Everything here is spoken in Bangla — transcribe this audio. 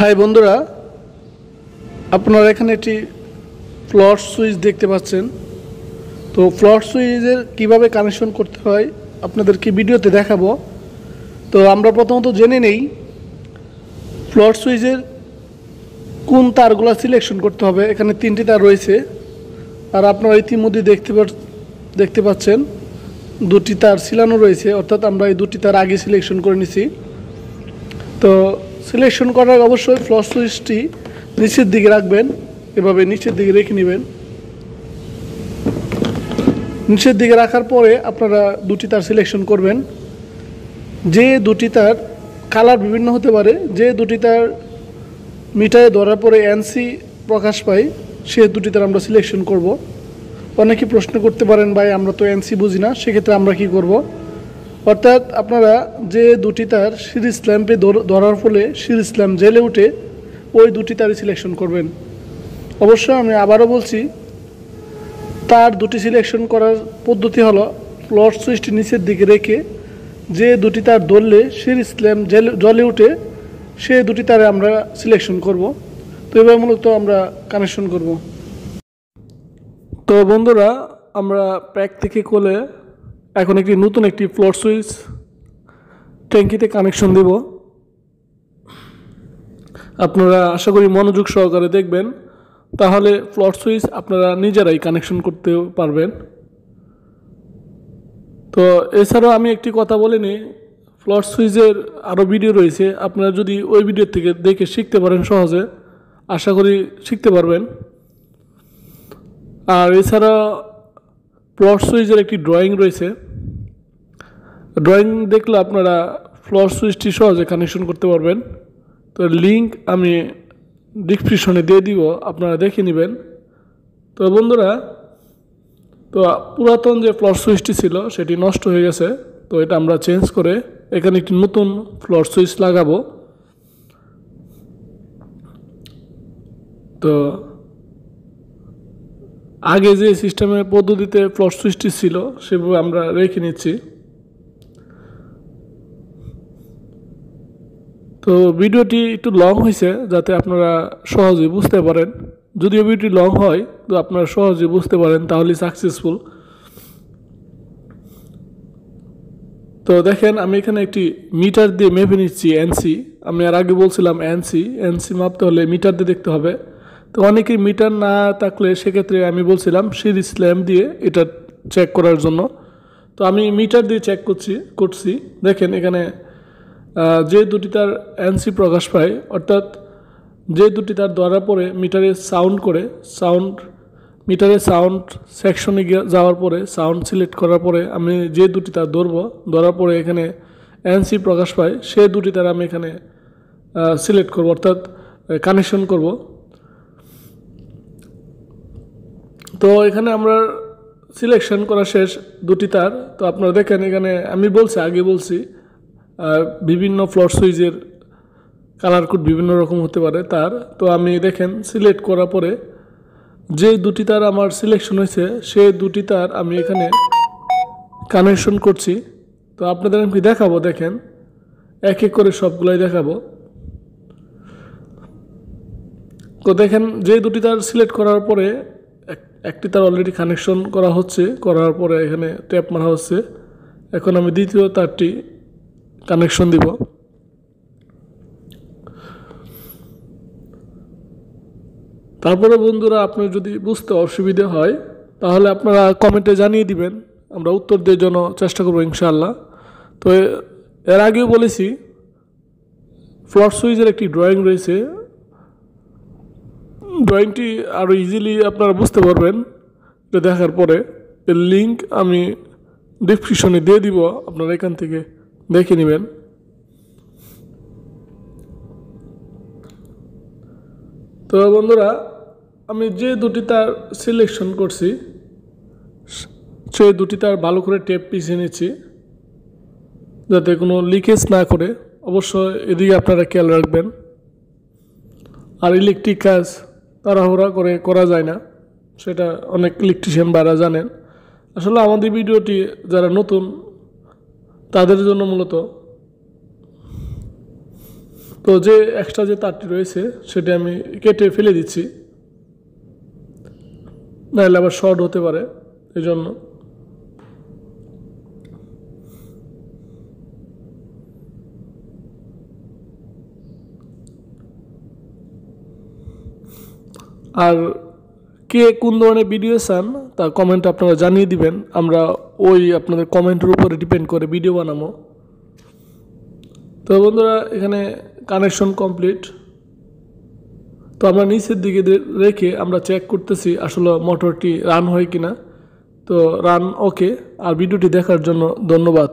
হাই বন্ধুরা, আপনারা এখানে একটি ফ্লট সুইচ দেখতে পাচ্ছেন। তো ফ্লট সুইচের কিভাবে কানেকশন করতে হয় আপনাদেরকে ভিডিওতে দেখাবো। তো আমরা প্রথমত জেনে নেই ফ্লট সুইচের কোন তারগুলো সিলেকশন করতে হবে। এখানে 3টি তার রয়েছে, আর আপনারা ইতিমধ্যে দেখতে পাচ্ছেন 2টি তার ছিলানো রয়েছে, অর্থাৎ আমরা এই 2টি তার আগে সিলেকশন করে নিছি। তো সিলেকশন করার অবশ্যই ফ্লট সুইচটি নিচের দিকে রাখবেন, এভাবে নিচের দিকে রেখে নেবেন। নিচের দিকে রাখার পরে আপনারা 2টি তার সিলেকশন করবেন। যে 2টি তার কালার বিভিন্ন হতে পারে, যে 2টি তার মিটারে ধরার পরে এনসি প্রকাশ পায় সে 2টি তার আমরা সিলেকশন করব। অনেকে প্রশ্ন করতে পারেন, ভাই আমরা তো এনসি বুঝি না, সেক্ষেত্রে আমরা কি করব? অর্থাৎ আপনারা যে 2টি তার সিরিজ ল্যাম্পে ধরার ফলে সিরিজ ল্যাম্প জ্বেলে উঠে ওই 2টি তারই সিলেকশন করবেন। অবশ্য আমি আবারও বলছি, তার 2টি সিলেকশন করার পদ্ধতি হলো ফ্লট সুইচটি নিচের দিকে রেখে যে 2টি তার ধরলে সিরিজ ল্যাম্প জ্বলে উঠে সে 2টি তারে আমরা সিলেকশন করব। তো এবার মূলত আমরা কানেকশন করব। তো বন্ধুরা, আমরা প্যাক থেকে খুলে এখন নতুন একটি ফ্লট সুইচ ট্যাঙ্কিতে কানেকশন দেব। আপনারা আশা করি মনোযোগ সহকারে দেখবেন, তাহলে ফ্লট সুইচ আপনারা নিজেরাই কানেকশন করতে পারবেন। তো এছাড়াও আমি একটি কথা বলে নিই, ফ্লট সুইচের আরও ভিডিও রয়েছে, আপনারা যদি ওই ভিডিও থেকে দেখে শিখতে পারেন সহজে, আশা করি শিখতে পারবেন। আর এছাড়া ফ্লট সুইচের একটি ড্রয়িং রয়েছে, ড্রয়িং দেখলে আপনারা ফ্লট সুইচটি সহজে কানেকশন করতে পারবেন। তো লিঙ্ক আমি ডিসক্রিপশনে দিয়ে দিব, আপনারা দেখে নেবেন। তো বন্ধুরা, তো পুরাতন যে ফ্লট সুইচটি ছিল সেটি নষ্ট হয়ে গেছে, তো এটা আমরা চেঞ্জ করে এখানে একটি নতুন ফ্লট সুইচ লাগাবো। তো আগে যে সিস্টেমের পদ্ধতিতে ফ্লট সুইচটি ছিল সেভাবে আমরা রেখে নিচ্ছি। তো ভিডিওটি একটু লং হয়েছে যাতে আপনারা সহজে বুঝতে পারেন। যদিও ভিডিওটি লং হয় তো আপনারা সহজে বুঝতে পারেন, তাহলে সাকসেসফুল। তো দেখেন, আমি এখানে একটি মিটার দিয়ে মেপে নিচ্ছি এনসি। আমি আর আগে বলছিলাম এনসি মাপতে হলে মিটার দিয়ে দেখতে হবে। তো অনেকের মিটার না থাকলে সেক্ষেত্রে আমি বলছিলাম সিরিজ ল্যাম্প দিয়ে এটা চেক করার জন্য। তো আমি মিটার দিয়ে চেক করছি। দেখেন এখানে যে 2টি তার এনসি প্রকাশ পায়, অর্থাৎ যে 2টি তার ধরার পরে মিটারে সাউন্ড করে, মিটারে সাউন্ড সেকশনে যাওয়ার পরে সাউন্ড সিলেক্ট করার পরে আমি যে 2টি তার ধরার পরে এখানে এনসি প্রকাশ পায় সে 2টি তার আমি এখানে সিলেক্ট করব, অর্থাৎ কানেকশন করব। তো এখানে আমরা সিলেকশন করা শেষ 2টি তার। তো আপনারা দেখেন এখানে আমি আগে বলছি বিভিন্ন ফ্লট সুইচের কালার কোড বিভিন্ন রকম হতে পারে তার। তো আমি দেখেন সিলেক্ট করার পরে যে 2টি তার আমার সিলেকশন হয়েছে সেই 2টি তার আমি এখানে কানেকশন করছি। তো আপনাদের আমি দেখাবো, দেখেন এক এক করে সবগুলাই দেখাবো। তো দেখেন যে 2টি তার সিলেক্ট করার পরে একটি তার অলরেডি কানেকশন করা হচ্ছে, করার পরে এখানে ট্যাপ মারা হচ্ছে। এখন আমি দ্বিতীয় তারটি কানেকশন দিব। তারপরে বন্ধুরা, আপনার যদি বুঝতে অসুবিধা হয় তাহলে আপনারা কমেন্টে জানিয়ে দিবেন, আমরা উত্তর দেওয়ার জন্য চেষ্টা করবো ইনশাআল্লাহ। তো এর আগেও বলেছি ফ্লট সুইচের একটি ড্রয়িং রয়েছে, ড্রয়িংটি আরও ইজিলি আপনারা বুঝতে পারবেন এটা দেখার পরে। এর লিঙ্ক আমি ডিসক্রিপশনে দিয়ে দিব, আপনারা এখান থেকে দেখে নেবেন। তো বন্ধুরা, আমি যে 2টি তার সিলেকশন করছি সেই 2টি তার ভালো করে টেপ পিছিয়ে নিচ্ছি যাতে কোনো লিকেজ না করে। অবশ্যই এদিকে আপনারা খেয়াল রাখবেন। আর ইলেকট্রিক কাজ তাড়াহুড়া করে করা যায় না, সেটা অনেক ইলেকট্রিশিয়ান ভাইরা জানেন। আসলে আমাদের ভিডিওটি যারা নতুন তাদের জন্য মূলত। তো যে এক্সট্রা যে তারটি রয়েছে সেটা আমি কেটে ফেলে দিচ্ছি, নাহলে আবার শর্ট হতে পারে এই জন্য। আর কে কোন ধরনের ভিডিও চান তা কমেন্ট আপনারা জানিয়ে দিবেন, আমরা ওই আপনাদের কমেন্টের উপরে ডিপেন্ড করে ভিডিও বানাবো। তো বন্ধুরা এখানে কানেকশন কমপ্লিট। তো আমরা নিচের দিকে রেখে আমরা চেক করতেছি আসলে মোটরটি রান হয় কিনা। তো রান ওকে। আর ভিডিওটি দেখার জন্য ধন্যবাদ।